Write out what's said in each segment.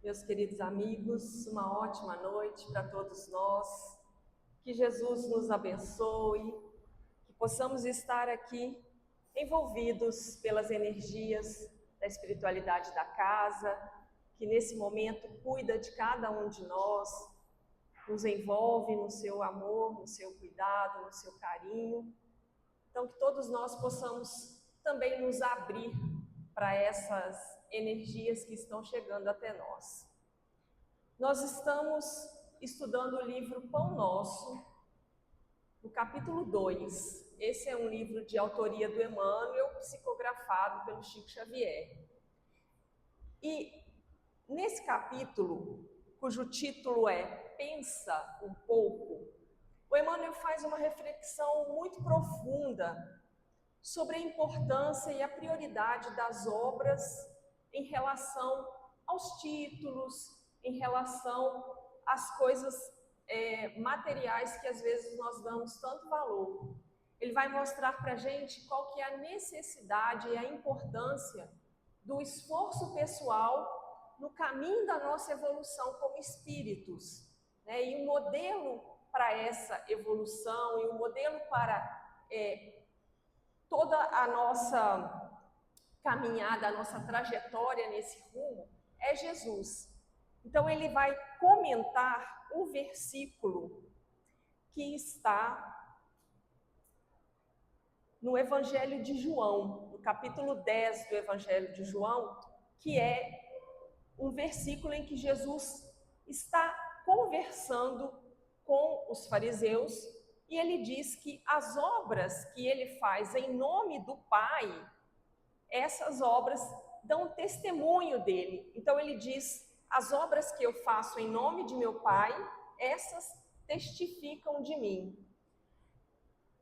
Meus queridos amigos, uma ótima noite para todos nós. Que Jesus nos abençoe, que possamos estar aqui envolvidos pelas energias da espiritualidade da casa, que nesse momento cuida de cada um de nós, nos envolve no seu amor, no seu cuidado, no seu carinho. Então, que todos nós possamos também nos abrir para essas energias que estão chegando até nós. Nós estamos estudando o livro Pão Nosso, no capítulo 2. Esse é um livro de autoria do Emmanuel, psicografado pelo Chico Xavier. E nesse capítulo, cujo título é Pensa um Pouco, o Emmanuel faz uma reflexão muito profunda sobre a importância e a prioridade das obras em relação aos títulos, em relação às coisas materiais que às vezes nós damos tanto valor. Ele vai mostrar para a gente qual que é a necessidade e a importância do esforço pessoal no caminho da nossa evolução como espíritos, né? E o modelo para essa evolução e o modelo para toda a nossa caminhada, a nossa trajetória nesse rumo é Jesus. Então ele vai comentar um versículo que está no Evangelho de João, no capítulo 10 do Evangelho de João, que é um versículo em que Jesus está conversando com os fariseus e ele diz que as obras que ele faz em nome do Pai, essas obras dão testemunho dele. Então ele diz: as obras que eu faço em nome de meu Pai, essas testificam de mim.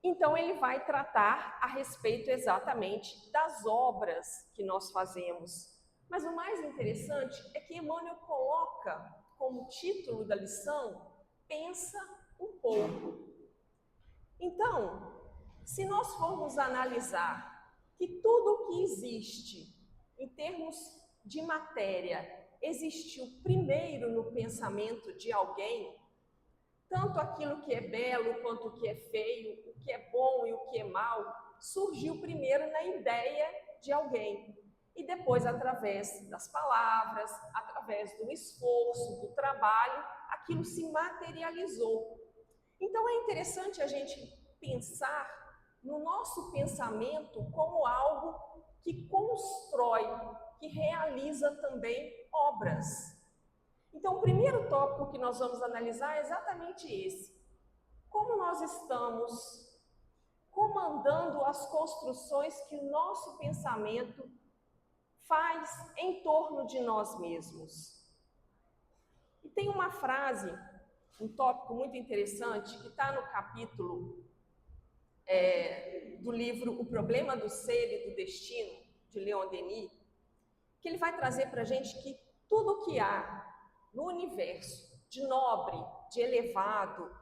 Então ele vai tratar a respeito exatamente das obras que nós fazemos. Mas o mais interessante é que Emmanuel coloca como título da lição, pensa um pouco. Então, se nós formos analisar que tudo que existe em termos de matéria existiu primeiro no pensamento de alguém, tanto aquilo que é belo quanto o que é feio, o que é bom e o que é mal, surgiu primeiro na ideia de alguém. E depois, através das palavras, através do esforço, do trabalho, aquilo se materializou. Então é interessante a gente pensar no nosso pensamento como algo que constrói, que realiza também obras. Então o primeiro tópico que nós vamos analisar é exatamente esse. Como nós estamos comandando as construções que o nosso pensamento faz em torno de nós mesmos. E tem uma frase, um tópico muito interessante, que está no capítulo do livro O Problema do Ser e do Destino, de Leon Denis, que ele vai trazer para a gente que tudo que há no universo, de nobre, de elevado,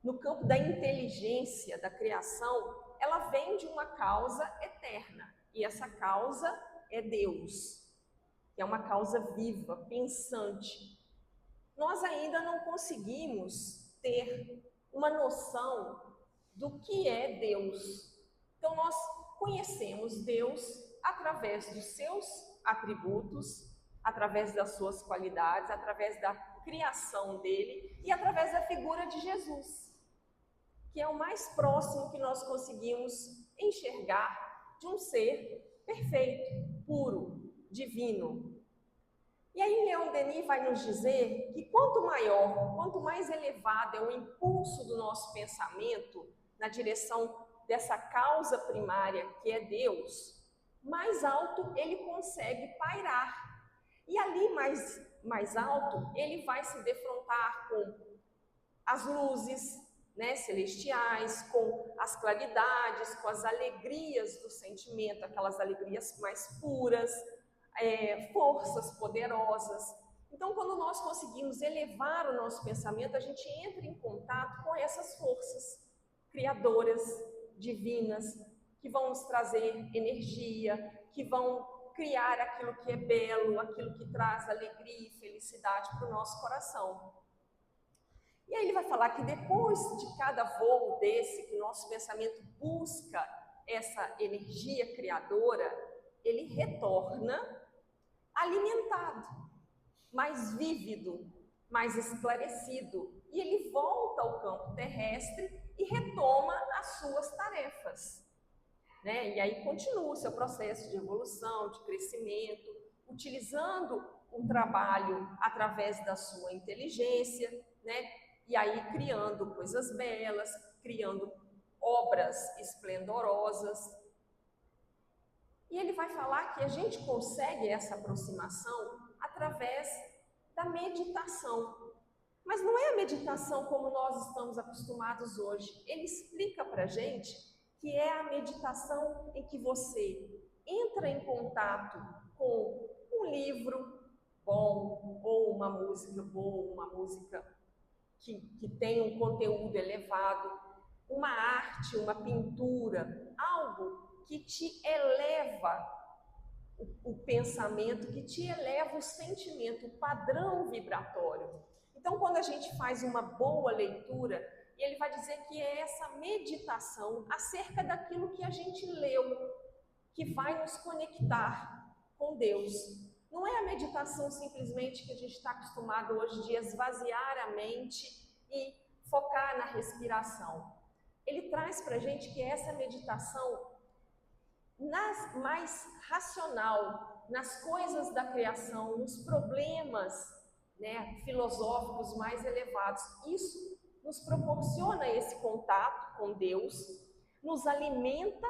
no campo da inteligência, da criação, ela vem de uma causa eterna, e essa causa é Deus, que é uma causa viva, pensante. Nós ainda não conseguimos ter uma noção do que é Deus. Então nós conhecemos Deus através dos seus atributos, através das suas qualidades, através da criação dele e através da figura de Jesus, que é o mais próximo que nós conseguimos enxergar de um ser perfeito, puro, divino. E aí Leon Denis vai nos dizer que quanto maior, quanto mais elevado é o impulso do nosso pensamento na direção dessa causa primária que é Deus, mais alto ele consegue pairar. E ali mais alto ele vai se defrontar com as luzes, né, celestiais, com as claridades, com as alegrias do sentimento, aquelas alegrias mais puras, forças poderosas. Então, quando nós conseguimos elevar o nosso pensamento, a gente entra em contato com essas forças criadoras, divinas, que vão nos trazer energia, que vão criar aquilo que é belo, aquilo que traz alegria e felicidade para o nosso coração. E aí ele vai falar que depois de cada voo desse, que o nosso pensamento busca essa energia criadora, ele retorna alimentado, mais vívido, mais esclarecido. E ele volta ao campo terrestre e retoma as suas tarefas. Né? E aí continua o seu processo de evolução, de crescimento, utilizando o trabalho através da sua inteligência, né? E aí criando coisas belas, criando obras esplendorosas. E ele vai falar que a gente consegue essa aproximação através da meditação. Mas não é a meditação como nós estamos acostumados hoje. Ele explica para a gente que é a meditação em que você entra em contato com um livro bom, ou uma música boa, uma música que tem um conteúdo elevado, uma arte, uma pintura, algo que te eleva o pensamento, que te eleva o sentimento, o padrão vibratório. Então, quando a gente faz uma boa leitura, ele vai dizer que é essa meditação acerca daquilo que a gente leu, que vai nos conectar com Deus. Não é a meditação simplesmente que a gente está acostumado hoje de esvaziar a mente e focar na respiração. Ele traz para a gente que essa meditação mais racional, nas coisas da criação, nos problemas, né, filosóficos mais elevados, isso nos proporciona esse contato com Deus, nos alimenta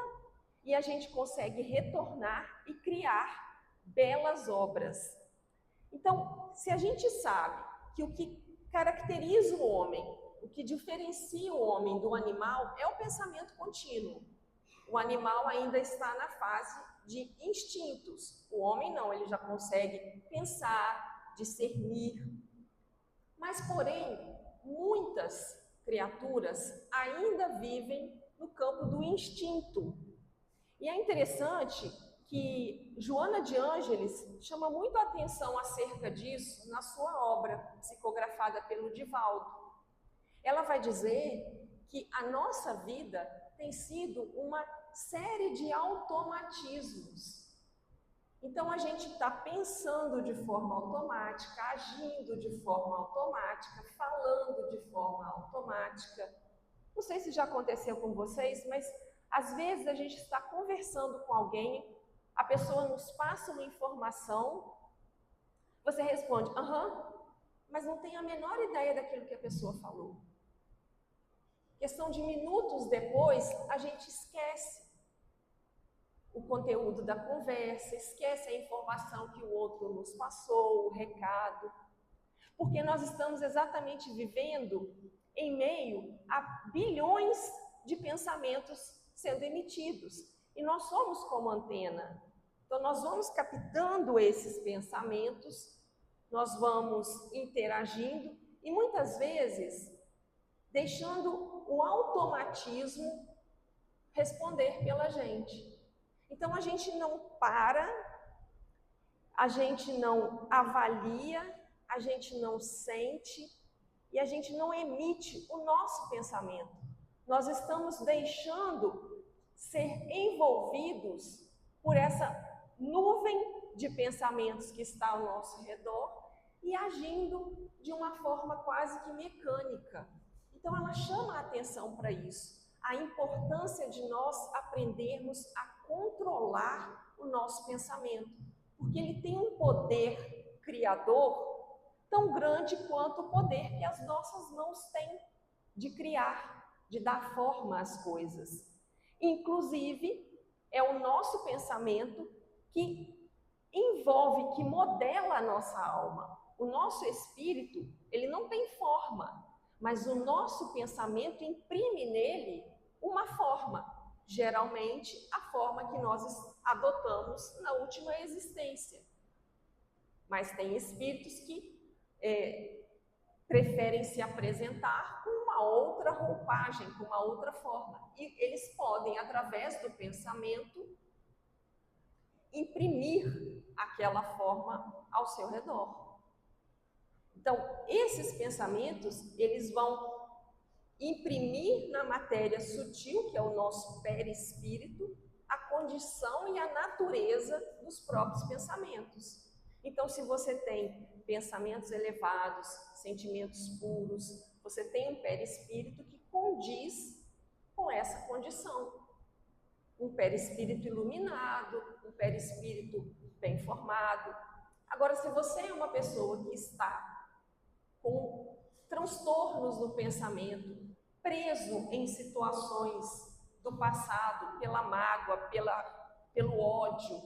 e a gente consegue retornar e criar belas obras. Então, se a gente sabe que o que caracteriza o homem, o que diferencia o homem do animal é o pensamento contínuo. O animal ainda está na fase de instintos. O homem não, ele já consegue pensar, discernir. Mas, porém, muitas criaturas ainda vivem no campo do instinto. E é interessante que Joana de Ângeles chama muito a atenção acerca disso na sua obra, psicografada pelo Divaldo. Ela vai dizer que a nossa vida tem sido uma série de automatismos. Então a gente está pensando de forma automática, agindo de forma automática, falando de forma automática. Não sei se já aconteceu com vocês, mas às vezes a gente está conversando com alguém, a pessoa nos passa uma informação, você responde, aham, mas não tem a menor ideia daquilo que a pessoa falou. Questão de minutos depois, a gente esquece o conteúdo da conversa, esquece a informação que o outro nos passou, o recado, porque nós estamos exatamente vivendo em meio a bilhões de pensamentos sendo emitidos, e nós somos como antena. Então nós vamos captando esses pensamentos, nós vamos interagindo e muitas vezes deixando o automatismo responder pela gente. Então a gente não para, a gente não avalia, a gente não sente e a gente não emite o nosso pensamento. Nós estamos deixando ser envolvidos por essa nuvem de pensamentos que está ao nosso redor e agindo de uma forma quase que mecânica. Então ela chama a atenção para isso, a importância de nós aprendermos a controlar o nosso pensamento, porque ele tem um poder criador tão grande quanto o poder que as nossas mãos têm de criar, de dar forma às coisas. Inclusive, é o nosso pensamento que envolve, que modela a nossa alma. O nosso espírito, ele não tem forma, mas o nosso pensamento imprime nele uma forma, geralmente a forma que nós adotamos na última existência. Mas tem espíritos que preferem se apresentar com uma outra roupagem, com uma outra forma. E eles podem, através do pensamento, imprimir aquela forma ao seu redor. Então, esses pensamentos, eles vão imprimir na matéria sutil, que é o nosso perispírito, a condição e a natureza dos próprios pensamentos. Então, se você tem pensamentos elevados, sentimentos puros, você tem um perispírito que condiz com essa condição. Um perispírito iluminado, um perispírito bem formado. Agora, se você é uma pessoa que está com transtornos no pensamento, preso em situações do passado, pela mágoa, pelo ódio,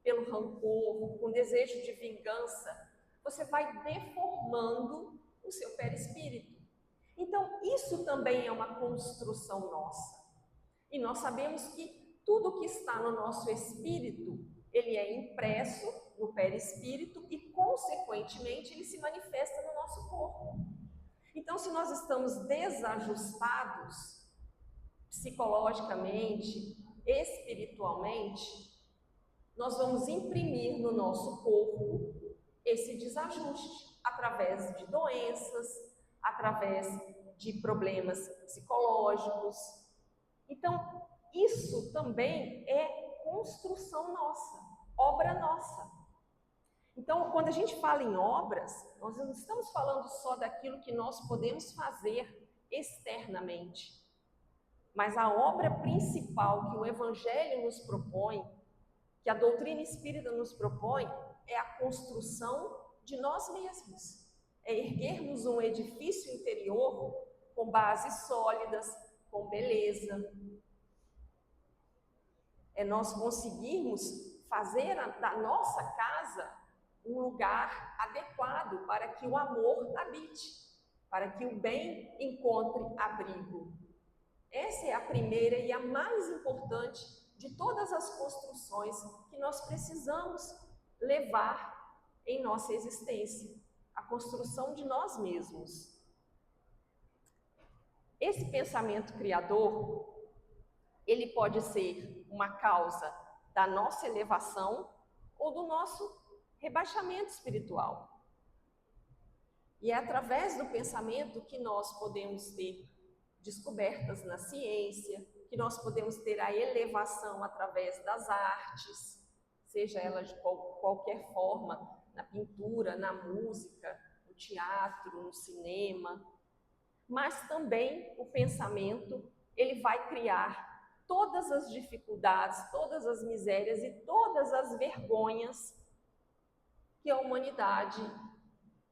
pelo rancor, com desejo de vingança, você vai deformando o seu perispírito. Então, isso também é uma construção nossa. E nós sabemos que tudo que está no nosso espírito, ele é impresso no perispírito e, consequentemente, ele se manifesta no nosso corpo. Então, se nós estamos desajustados psicologicamente, espiritualmente, nós vamos imprimir no nosso corpo esse desajuste através de doenças, através de problemas psicológicos. Então, isso também é construção nossa, obra nossa. Então, quando a gente fala em obras, nós não estamos falando só daquilo que nós podemos fazer externamente, mas a obra principal que o Evangelho nos propõe, que a doutrina espírita nos propõe, é a construção de nós mesmos. É erguermos um edifício interior com bases sólidas, com beleza. É nós conseguirmos fazer da nossa casa um lugar adequado para que o amor habite, para que o bem encontre abrigo. Essa é a primeira e a mais importante de todas as construções que nós precisamos levar em nossa existência, a construção de nós mesmos. Esse pensamento criador, ele pode ser uma causa da nossa elevação ou do nosso rebaixamento espiritual. E é através do pensamento que nós podemos ter descobertas na ciência, que nós podemos ter a elevação através das artes, seja ela de qualquer forma, na pintura, na música, no teatro, no cinema. Mas também o pensamento, ele vai criar todas as dificuldades, todas as misérias e todas as vergonhas que a humanidade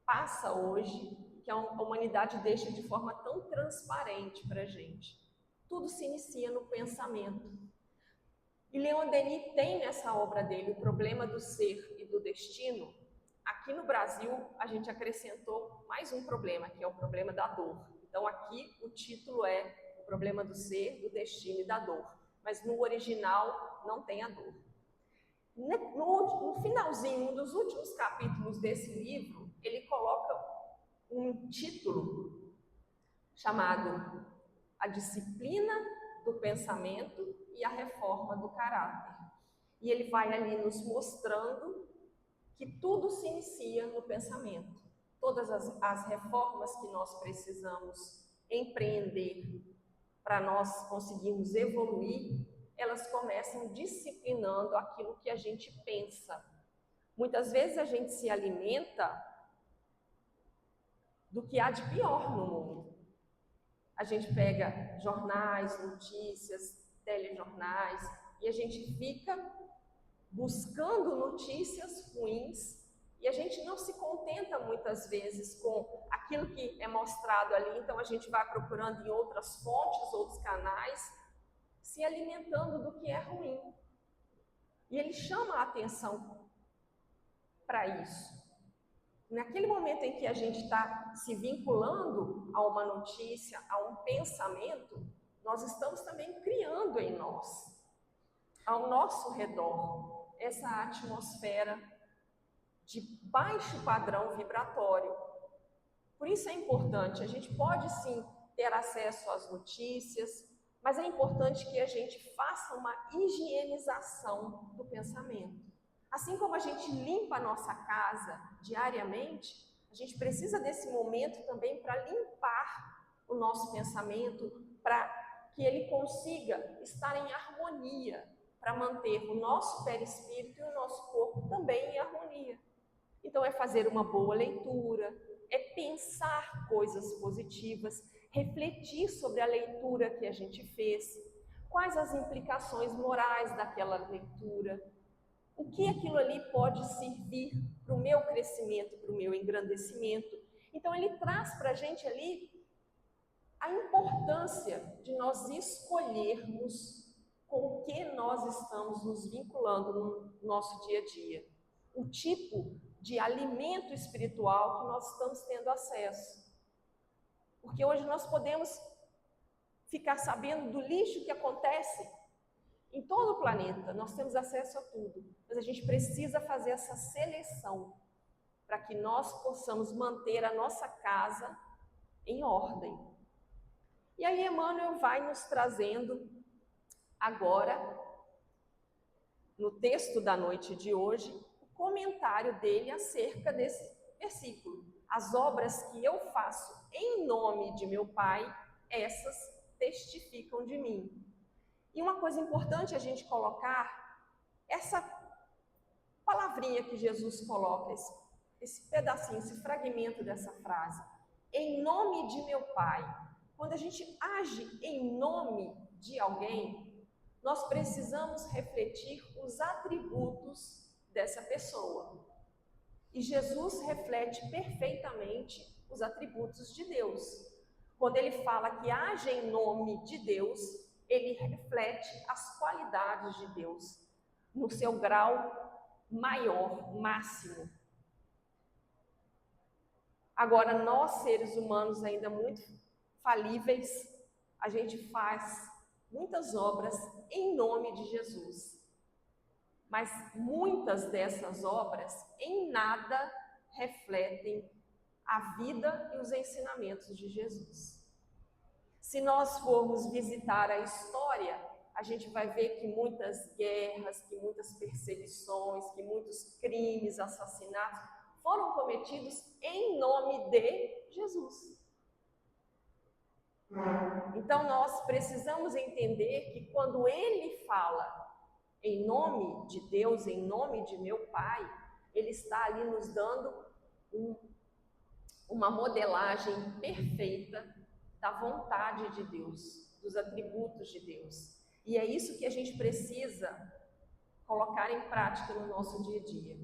passa hoje, que a humanidade deixa de forma tão transparente para a gente. Tudo se inicia no pensamento. E Leon Denis tem nessa obra dele o problema do ser e do destino. Aqui no Brasil, a gente acrescentou mais um problema, que é o problema da dor. Então aqui o título é o problema do ser, do destino e da dor. Mas no original não tem a dor. No finalzinho, um dos últimos capítulos desse livro, ele coloca um título chamado A Disciplina do Pensamento e a Reforma do Caráter. E ele vai ali nos mostrando que tudo se inicia no pensamento. Todas as reformas que nós precisamos empreender para nós conseguirmos evoluir, elas começam disciplinando aquilo que a gente pensa. Muitas vezes a gente se alimenta do que há de pior no mundo. A gente pega jornais, notícias, telejornais, e a gente fica buscando notícias ruins, e a gente não se contenta muitas vezes com aquilo que é mostrado ali, então a gente vai procurando em outras fontes, outros canais, se alimentando do que é ruim. E ele chama a atenção para isso. Naquele momento em que a gente está se vinculando a uma notícia, a um pensamento, nós estamos também criando em nós, ao nosso redor, essa atmosfera de baixo padrão vibratório. Por isso é importante, a gente pode sim ter acesso às notícias, mas é importante que a gente faça uma higienização do pensamento. Assim como a gente limpa a nossa casa diariamente, a gente precisa desse momento também para limpar o nosso pensamento, para que ele consiga estar em harmonia, para manter o nosso perispírito e o nosso corpo também em harmonia. Então é fazer uma boa leitura, é pensar coisas positivas, refletir sobre a leitura que a gente fez, quais as implicações morais daquela leitura, o que aquilo ali pode servir para o meu crescimento, para o meu engrandecimento. Então ele traz para a gente ali a importância de nós escolhermos com o que nós estamos nos vinculando no nosso dia a dia, o tipo de alimento espiritual que nós estamos tendo acesso. Porque hoje nós podemos ficar sabendo do lixo que acontece em todo o planeta, nós temos acesso a tudo, mas a gente precisa fazer essa seleção para que nós possamos manter a nossa casa em ordem. E aí Emmanuel vai nos trazendo agora, no texto da noite de hoje, o comentário dele acerca desse versículo. As obras que eu faço em nome de meu Pai, essas testificam de mim. E uma coisa importante a gente colocar, essa palavrinha que Jesus coloca, esse pedacinho, esse fragmento dessa frase, em nome de meu Pai. Quando a gente age em nome de alguém, nós precisamos refletir os atributos dessa pessoa. E Jesus reflete perfeitamente os atributos de Deus. Quando ele fala que age em nome de Deus, ele reflete as qualidades de Deus no seu grau maior, máximo. Agora, nós seres humanos ainda muito falíveis, a gente faz muitas obras em nome de Jesus. Mas muitas dessas obras em nada refletem a vida e os ensinamentos de Jesus. Se nós formos visitar a história, a gente vai ver que muitas guerras, que muitas perseguições, que muitos crimes, assassinatos foram cometidos em nome de Jesus. Então nós precisamos entender que quando ele fala em nome de Deus, em nome de meu Pai, ele está ali nos dando uma modelagem perfeita da vontade de Deus, dos atributos de Deus. E é isso que a gente precisa colocar em prática no nosso dia a dia.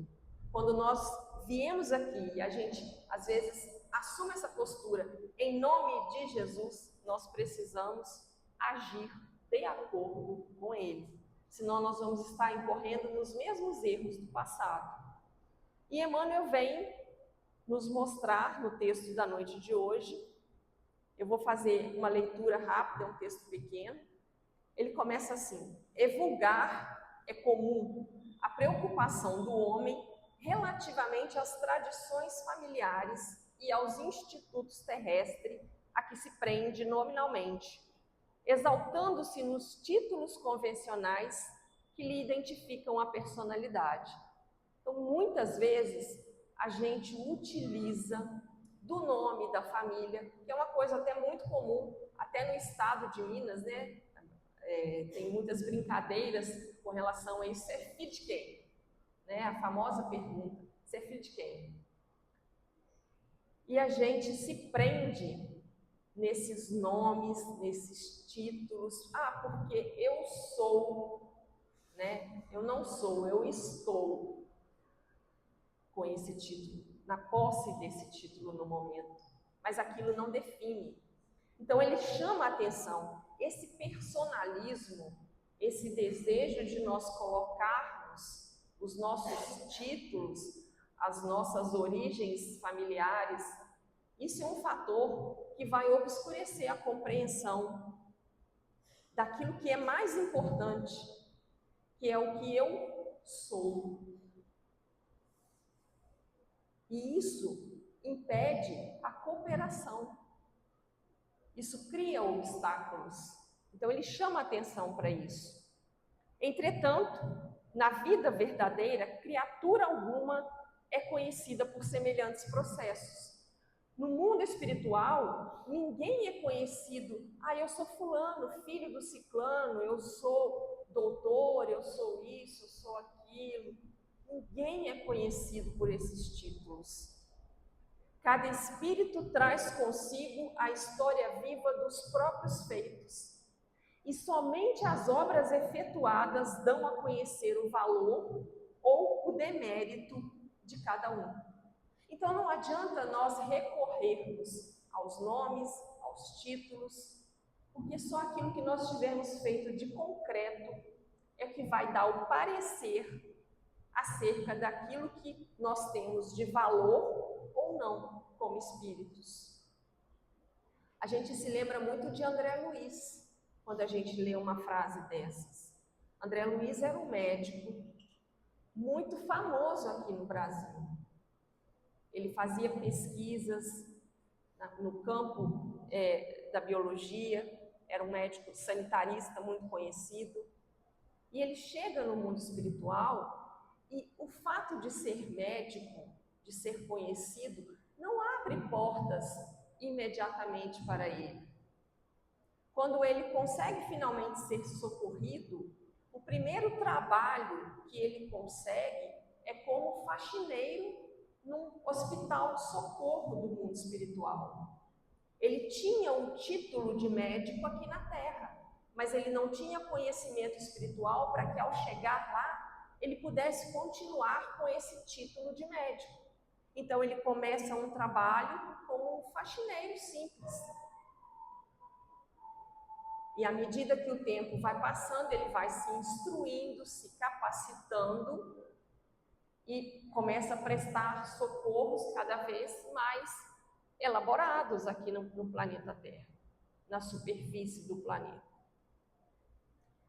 Quando nós viemos aqui e a gente, às vezes, assume essa postura em nome de Jesus, nós precisamos agir de acordo com Ele. Senão nós vamos estar incorrendo nos mesmos erros do passado. E Emmanuel vem nos mostrar no texto da noite de hoje. Eu vou fazer uma leitura rápida, é um texto pequeno. Ele começa assim: evulgar é comum a preocupação do homem relativamente às tradições familiares e aos institutos terrestres a que se prende nominalmente, exaltando-se nos títulos convencionais que lhe identificam a personalidade. Então, muitas vezes, a gente utiliza do nome da família, que é uma coisa até muito comum, até no estado de Minas, né? Tem muitas brincadeiras com relação a isso. Você é filho de quem? Né? A famosa pergunta, você é filho de quem? E a gente se prende nesses nomes, nesses títulos. Ah, porque eu sou, né? Eu não sou, eu estou com esse título, na posse desse título no momento. Mas aquilo não define. Então ele chama a atenção. Esse personalismo, esse desejo de nós colocarmos os nossos títulos, as nossas origens familiares, isso é um fator que vai obscurecer a compreensão daquilo que é mais importante, que é o que eu sou. E isso impede a cooperação. Isso cria obstáculos. Então ele chama atenção para isso. Entretanto, Na vida verdadeira, criatura alguma é conhecida por semelhantes processos. No mundo espiritual, ninguém é conhecido. Eu sou fulano, filho do ciclano, eu sou doutor, eu sou isso, eu sou aquilo. Ninguém é conhecido por esses títulos. Cada espírito traz consigo a história viva dos próprios feitos. E somente as obras efetuadas dão a conhecer o valor ou o demérito de cada um. Então não adianta nós recorrermos aos nomes, aos títulos, porque só aquilo que nós tivermos feito de concreto é que vai dar o parecer acerca daquilo que nós temos de valor ou não como espíritos. A gente se lembra muito de André Luiz, quando a gente lê uma frase dessas. André Luiz era um médico muito famoso aqui no Brasil. Ele fazia pesquisas no campo da biologia, era um médico sanitarista muito conhecido. E ele chega no mundo espiritual e o fato de ser médico, de ser conhecido, não abre portas imediatamente para ele. Quando ele consegue finalmente ser socorrido, o primeiro trabalho que ele consegue é como faxineiro num hospital de socorro do mundo espiritual. Ele tinha um título de médico aqui na Terra, mas ele não tinha conhecimento espiritual para que ao chegar lá, ele pudesse continuar com esse título de médico. Então ele começa um trabalho como um faxineiro simples. E à medida que o tempo vai passando, ele vai se instruindo, se capacitando e começa a prestar socorros cada vez mais elaborados aqui no planeta Terra, na superfície do planeta.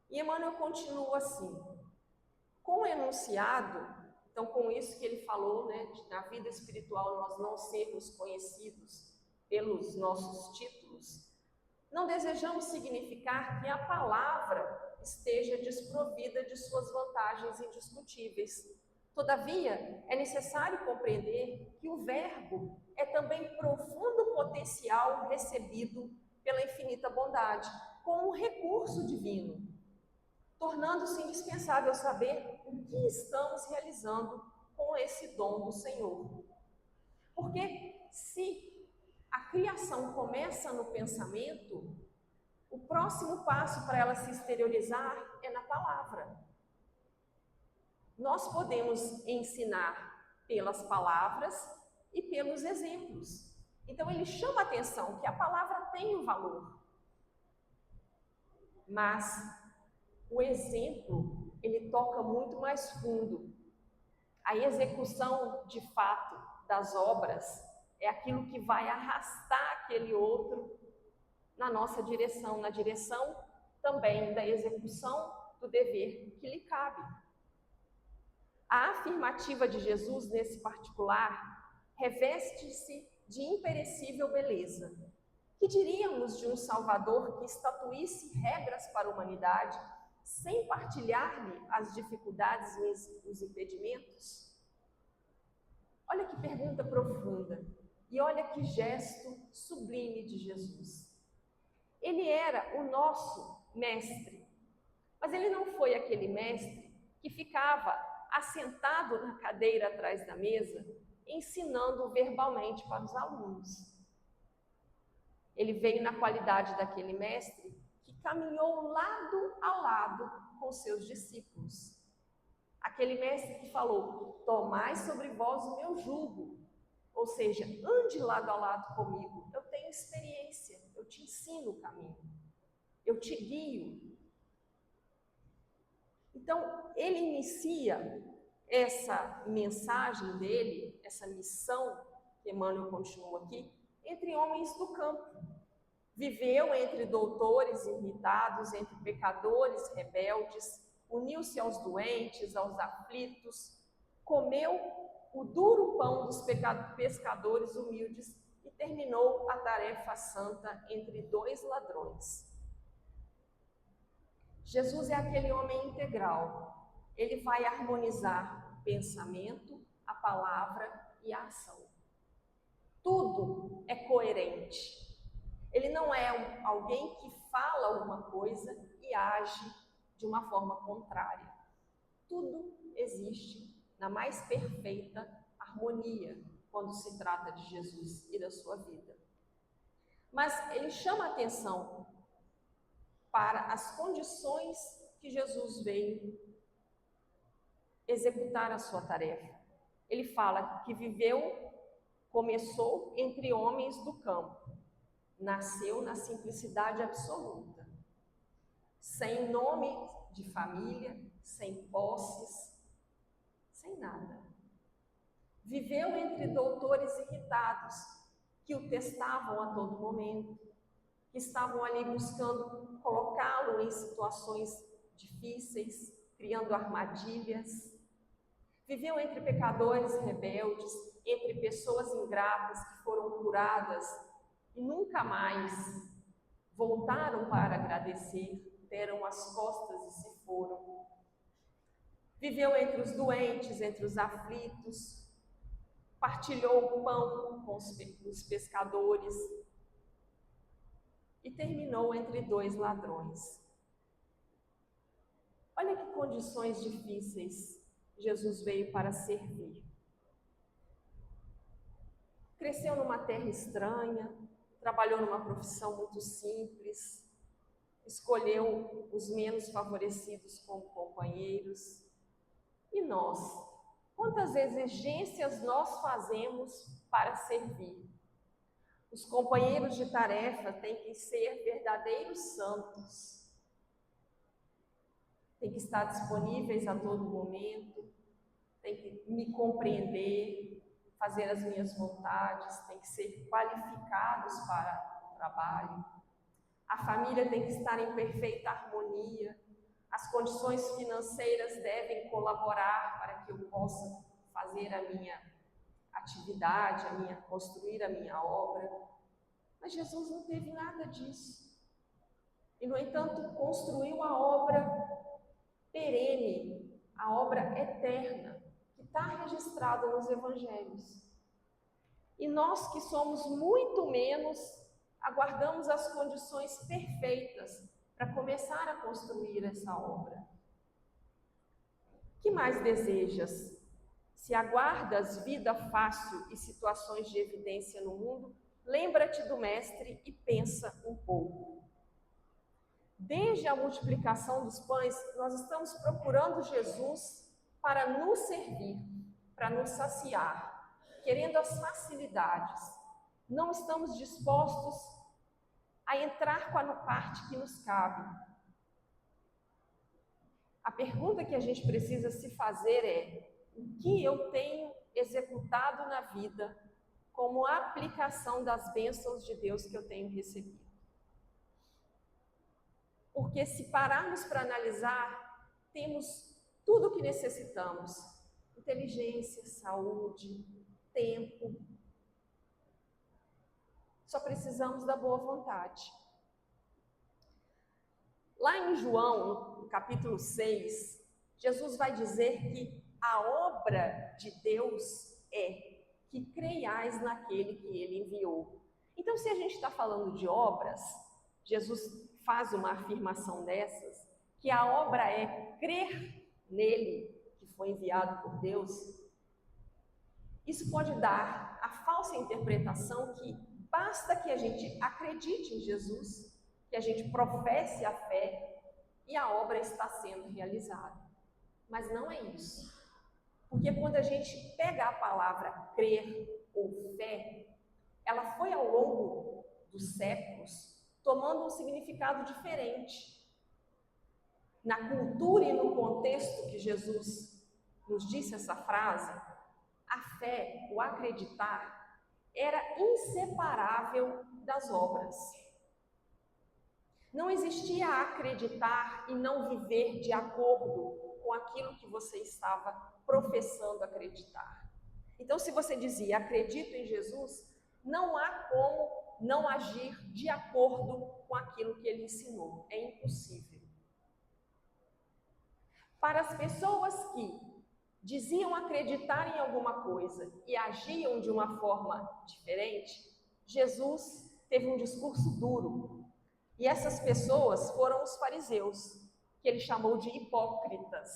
E Emmanuel continua assim, com o enunciado, então com isso que ele falou, de na vida espiritual nós não sermos conhecidos pelos nossos títulos, não desejamos significar que a palavra esteja desprovida de suas vantagens indiscutíveis. Todavia, é necessário compreender que o verbo é também profundo potencial recebido pela infinita bondade, como um recurso divino, tornando-se indispensável saber o que estamos realizando com esse dom do Senhor. Porque se a criação começa no pensamento, o próximo passo para ela se exteriorizar é na palavra. Nós podemos ensinar pelas palavras e pelos exemplos. Então ele chama a atenção que a palavra tem um valor. Mas o exemplo, ele toca muito mais fundo. A execução, de fato, das obras é aquilo que vai arrastar aquele outro na nossa direção, na direção também da execução do dever que lhe cabe. A afirmativa de Jesus, nesse particular, reveste-se de imperecível beleza. Que diríamos de um Salvador que estatuísse regras para a humanidade sem partilhar-lhe as dificuldades e os impedimentos? Olha que pergunta profunda e olha que gesto sublime de Jesus. Ele era o nosso mestre, mas ele não foi aquele mestre que ficava assentado na cadeira atrás da mesa, ensinando verbalmente para os alunos. Ele veio na qualidade daquele mestre que caminhou lado a lado com seus discípulos. Aquele mestre que falou, tomai sobre vós o meu jugo, ou seja, ande lado a lado comigo, eu tenho experiência, eu te ensino o caminho, eu te guio. Então, ele inicia essa mensagem dele, essa missão, que Emmanuel continua aqui, entre homens do campo. Viveu entre doutores irritados, entre pecadores rebeldes, uniu-se aos doentes, aos aflitos, comeu o duro pão dos pescadores humildes e terminou a tarefa santa entre dois ladrões. Jesus é aquele homem integral, ele vai harmonizar o pensamento, a palavra e a ação. Tudo é coerente. Ele não é alguém que fala alguma coisa e age de uma forma contrária. Tudo existe na mais perfeita harmonia quando se trata de Jesus e da sua vida. Mas ele chama a atenção para as condições que Jesus veio executar a sua tarefa. Ele fala que começou entre homens do campo, nasceu na simplicidade absoluta, sem nome de família, sem posses, sem nada. Viveu entre doutores irritados, que o testavam a todo momento, que estavam ali buscando colocá-lo em situações difíceis, criando armadilhas. Viveu entre pecadores rebeldes, entre pessoas ingratas que foram curadas e nunca mais voltaram para agradecer, deram as costas e se foram. Viveu entre os doentes, entre os aflitos, partilhou o pão com os pescadores e terminou entre dois ladrões. Olha que condições difíceis Jesus veio para servir. Cresceu numa terra estranha, trabalhou numa profissão muito simples, escolheu os menos favorecidos como companheiros. E nós? Quantas exigências nós fazemos para servir? Os companheiros de tarefa têm que ser verdadeiros santos. Têm que estar disponíveis a todo momento, têm que me compreender, fazer as minhas vontades, têm que ser qualificados para o trabalho. A família tem que estar em perfeita harmonia. As condições financeiras devem colaborar para que eu possa fazer a minha atividade, construir a minha obra. Mas Jesus não teve nada disso. E, no entanto, construiu a obra perene, a obra eterna, que está registrada nos evangelhos. E nós que somos muito menos, aguardamos as condições perfeitas para começar a construir essa obra. Que mais desejas? Se aguardas vida fácil e situações de evidência no mundo, lembra-te do Mestre e pensa um pouco. Desde a multiplicação dos pães, nós estamos procurando Jesus para nos servir, para nos saciar, querendo as facilidades. Não estamos dispostos a entrar com a parte que nos cabe. A pergunta que a gente precisa se fazer é: o que eu tenho executado na vida como aplicação das bênçãos de Deus que eu tenho recebido? Porque se pararmos para analisar, temos tudo o que necessitamos: inteligência, saúde, tempo. Só precisamos da boa vontade. Lá em João, no capítulo 6, Jesus vai dizer que a obra de Deus é que creiais naquele que ele enviou. Então, se a gente está falando de obras, Jesus faz uma afirmação dessas, que a obra é crer nele que foi enviado por Deus. Isso pode dar a falsa interpretação que basta que a gente acredite em Jesus, que a gente professe a fé e a obra está sendo realizada. Mas não é isso. Porque quando a gente pega a palavra crer ou fé, ela foi ao longo dos séculos tomando um significado diferente. Na cultura e no contexto que Jesus nos disse essa frase, a fé, o acreditar, era inseparável das obras. Não existia acreditar e não viver de acordo com aquilo que você estava professando acreditar. Então, se você dizia acredito em Jesus, não há como não agir de acordo com aquilo que ele ensinou. É impossível. Para as pessoas que diziam acreditar em alguma coisa e agiam de uma forma diferente, Jesus teve um discurso duro. E essas pessoas foram os fariseus, que ele chamou de hipócritas.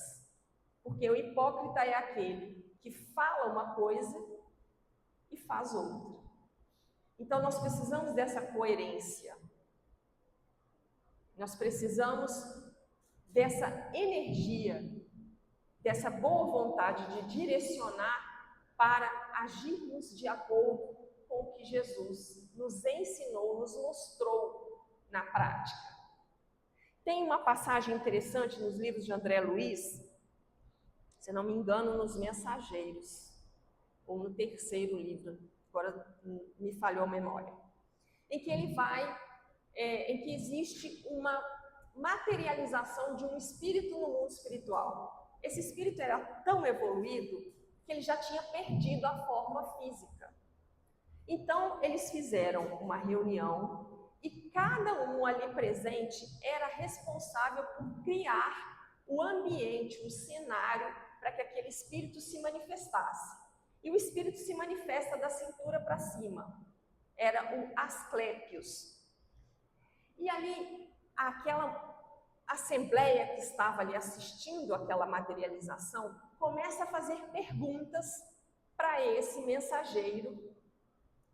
Porque o hipócrita é aquele que fala uma coisa e faz outra. Então nós precisamos dessa coerência. Nós precisamos dessa energia, dessa boa vontade de direcionar para agirmos de acordo com o que Jesus nos ensinou, nos mostrou na prática. Tem uma passagem interessante nos livros de André Luiz, se não me engano, nos Mensageiros, ou no terceiro livro, agora me falhou a memória, em que ele em que existe uma materialização de um espírito no mundo espiritual. Esse espírito era tão evoluído que ele já tinha perdido a forma física. Então, eles fizeram uma reunião e cada um ali presente era responsável por criar o ambiente, o cenário para que aquele espírito se manifestasse. E o espírito se manifesta da cintura para cima. Era o Asclépios. E ali, aquela assembleia que estava ali assistindo aquela materialização começa a fazer perguntas para esse mensageiro,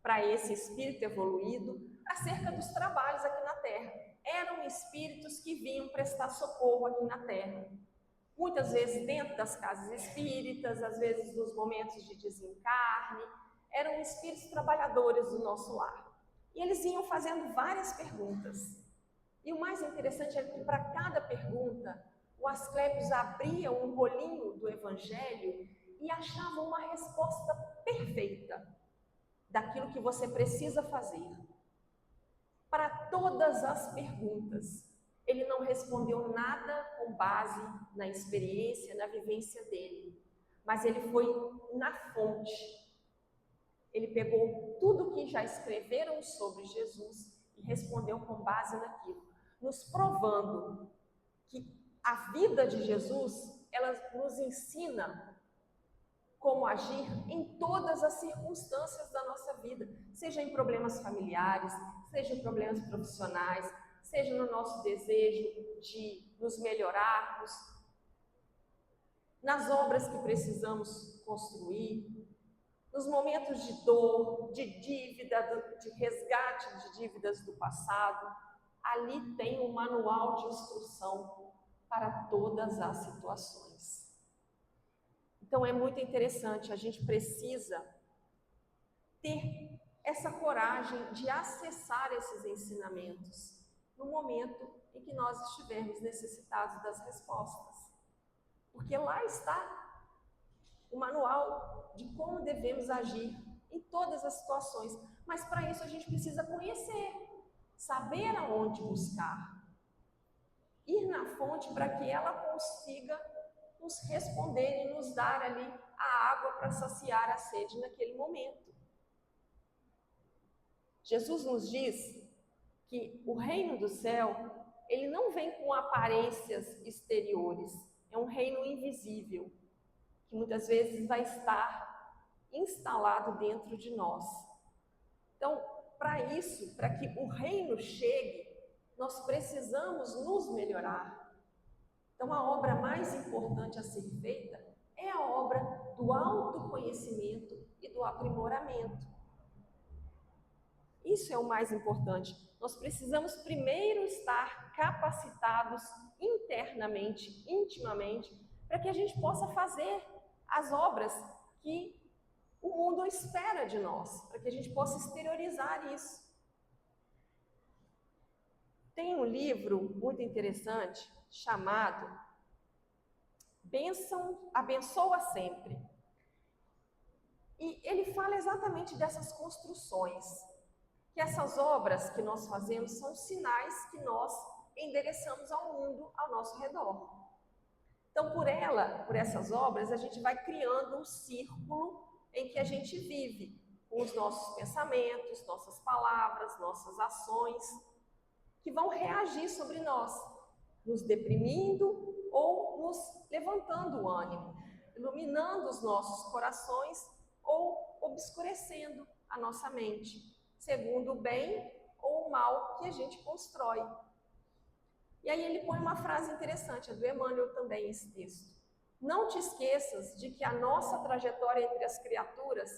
para esse espírito evoluído, acerca dos trabalhos aqui na Terra. Eram espíritos que vinham prestar socorro aqui na Terra. Muitas vezes dentro das casas espíritas, às vezes nos momentos de desencarne, eram espíritos trabalhadores do nosso lar. E eles iam fazendo várias perguntas. E o mais interessante é que para cada pergunta, o Asclépios abria um rolinho do Evangelho e achava uma resposta perfeita daquilo que você precisa fazer. Para todas as perguntas, ele não respondeu nada com base na experiência, na vivência dele, mas ele foi na fonte. Ele pegou tudo que já escreveram sobre Jesus e respondeu com base naquilo, nos provando que a vida de Jesus, ela nos ensina como agir em todas as circunstâncias da nossa vida, seja em problemas familiares, seja em problemas profissionais, seja no nosso desejo de nos melhorarmos, nas obras que precisamos construir, nos momentos de dor, de dívida, de resgate de dívidas do passado. Ali tem um manual de instrução para todas as situações. Então é muito interessante, a gente precisa ter essa coragem de acessar esses ensinamentos no momento em que nós estivermos necessitados das respostas. Porque lá está o manual de como devemos agir em todas as situações. Mas para isso a gente precisa conhecer, saber aonde buscar, ir na fonte para que ela consiga nos responder e nos dar ali a água para saciar a sede naquele momento. Jesus nos diz que o reino do céu, ele não vem com aparências exteriores, é um reino invisível, que muitas vezes vai estar instalado dentro de nós. Então, para isso, para que o reino chegue, nós precisamos nos melhorar. Então, a obra mais importante a ser feita é a obra do autoconhecimento e do aprimoramento. Isso é o mais importante. Nós precisamos primeiro estar capacitados internamente, intimamente, para que a gente possa fazer as obras que o mundo espera de nós, para que a gente possa exteriorizar isso. Tem um livro muito interessante chamado Abençoa Sempre. E ele fala exatamente dessas construções, que essas obras que nós fazemos são sinais que nós endereçamos ao mundo ao nosso redor. Então, por essas obras, a gente vai criando um círculo em que a gente vive com os nossos pensamentos, nossas palavras, nossas ações, que vão reagir sobre nós, nos deprimindo ou nos levantando o ânimo, iluminando os nossos corações ou obscurecendo a nossa mente, segundo o bem ou o mal que a gente constrói. E aí ele põe uma frase interessante, é do Emmanuel também esse texto. Não te esqueças de que a nossa trajetória entre as criaturas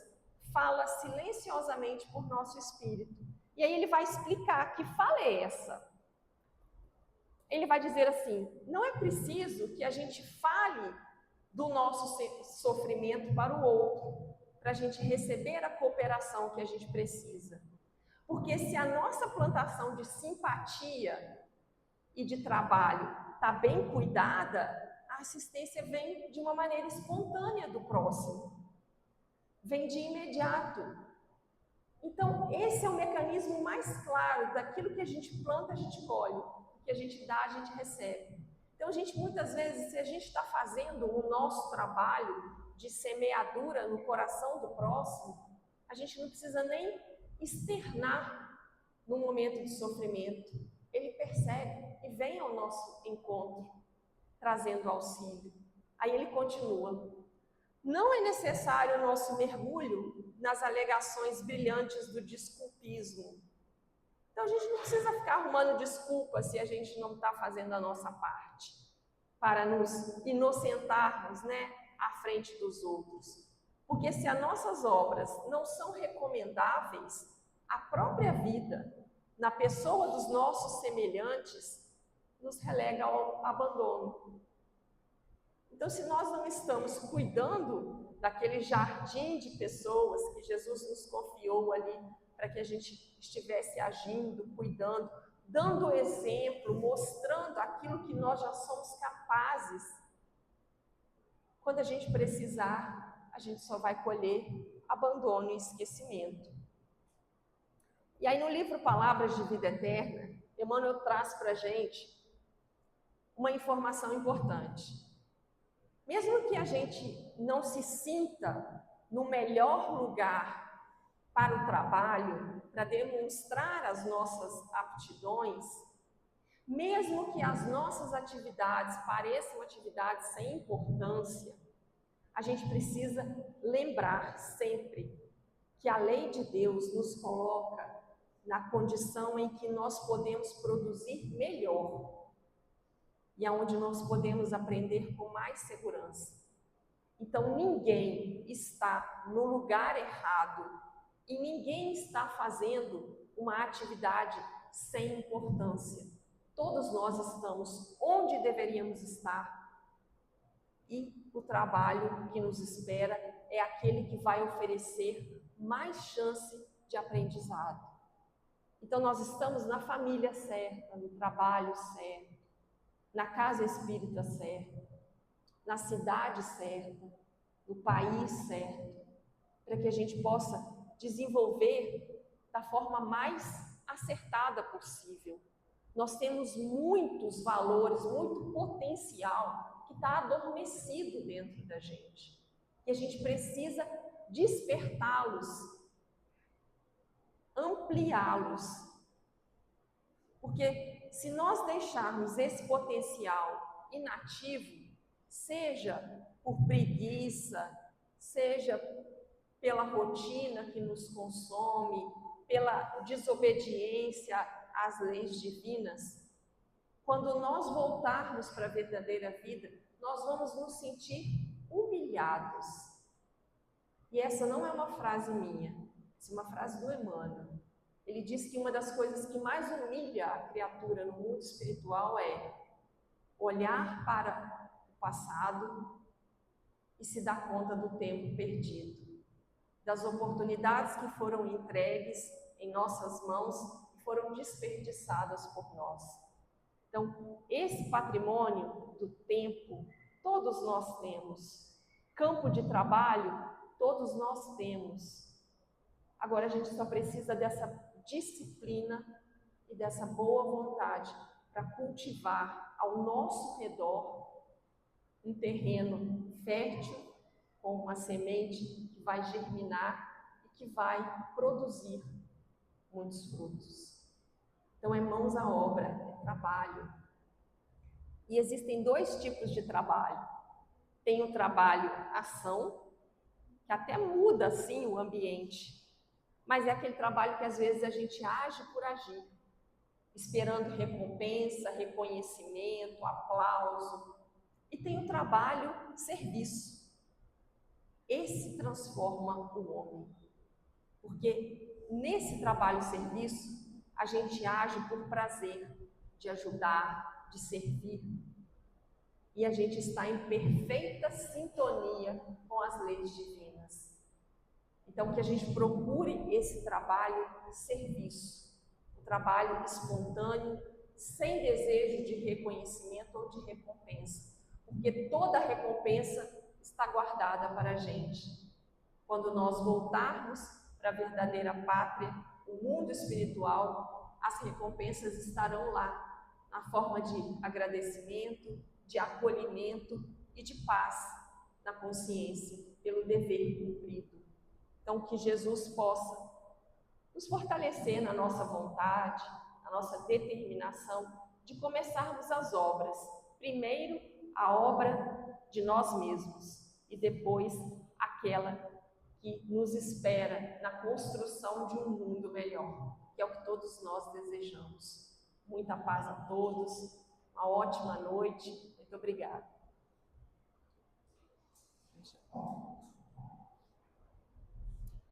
fala silenciosamente por nosso espírito. E aí ele vai explicar que fala é essa. Ele vai dizer assim, não é preciso que a gente fale do nosso sofrimento para o outro, para a gente receber a cooperação que a gente precisa. Porque se a nossa plantação de simpatia e de trabalho está bem cuidada, a assistência vem de uma maneira espontânea do próximo, vem de imediato. Então, esse é o mecanismo mais claro daquilo que a gente planta, a gente colhe, o que a gente dá, a gente recebe. Então, muitas vezes, se a gente está fazendo o nosso trabalho de semeadura no coração do próximo, a gente não precisa nem externar no momento de sofrimento. Ele percebe e vem ao nosso encontro, trazendo auxílio. Aí ele continua. Não é necessário o nosso mergulho nas alegações brilhantes do desculpismo. Então a gente não precisa ficar arrumando desculpas se a gente não está fazendo a nossa parte, para nos inocentarmos, à frente dos outros. Porque se as nossas obras não são recomendáveis, a própria vida, na pessoa dos nossos semelhantes, nos relega ao abandono. Então, se nós não estamos cuidando daquele jardim de pessoas que Jesus nos confiou ali, para que a gente estivesse agindo, cuidando, dando exemplo, mostrando aquilo que nós já somos capazes, quando a gente precisar, a gente só vai colher abandono e esquecimento. E aí no livro Palavras de Vida Eterna, Emmanuel traz para a gente uma informação importante. Mesmo que a gente não se sinta no melhor lugar para o trabalho, para demonstrar as nossas aptidões, mesmo que as nossas atividades pareçam atividades sem importância, a gente precisa lembrar sempre que a lei de Deus nos coloca na condição em que nós podemos produzir melhor e aonde nós podemos aprender com mais segurança. Então ninguém está no lugar errado e ninguém está fazendo uma atividade sem importância. Todos nós estamos onde deveríamos estar e o trabalho que nos espera é aquele que vai oferecer mais chance de aprendizado. Então nós estamos na família certa, no trabalho certo, na casa espírita certa, na cidade certa, no país certo, para que a gente possa desenvolver da forma mais acertada possível. Nós temos muitos valores, muito potencial que está adormecido dentro da gente. E a gente precisa despertá-los, ampliá-los. Porque se nós deixarmos esse potencial inativo, seja por preguiça, seja pela rotina que nos consome, pela desobediência às leis divinas, quando nós voltarmos para a verdadeira vida, nós vamos nos sentir humilhados. E essa não é uma frase minha, essa é uma frase do Emmanuel. Ele diz que uma das coisas que mais humilha a criatura no mundo espiritual é olhar para o passado e se dar conta do tempo perdido, das oportunidades que foram entregues em nossas mãos e foram desperdiçadas por nós. Então, esse patrimônio do tempo, todos nós temos. Campo de trabalho, todos nós temos. Agora a gente só precisa dessa disciplina e dessa boa vontade para cultivar ao nosso redor um terreno fértil, com uma semente que vai germinar e que vai produzir muitos frutos. Então é mãos à obra, é trabalho. E existem dois tipos de trabalho. Tem o trabalho ação, que até muda assim o ambiente, mas é aquele trabalho que às vezes a gente age por agir, esperando recompensa, reconhecimento, aplauso. E tem o trabalho serviço. Esse transforma o homem, porque nesse trabalho serviço a gente age por prazer, de ajudar, de servir, e a gente está em perfeita sintonia com as leis divinas. Então, que a gente procure esse trabalho serviço, o trabalho espontâneo, sem desejo de reconhecimento ou de recompensa, porque toda recompensa está guardada para a gente. Quando nós voltarmos para a verdadeira pátria, o mundo espiritual, as recompensas estarão lá, na forma de agradecimento, de acolhimento e de paz na consciência pelo dever cumprido. Então, que Jesus possa nos fortalecer na nossa vontade, na nossa determinação de começarmos as obras. Primeiro, a obra de nós mesmos e depois aquela que nos espera na construção de um mundo melhor, que é o que todos nós desejamos. Muita paz a todos, uma ótima noite, muito obrigada.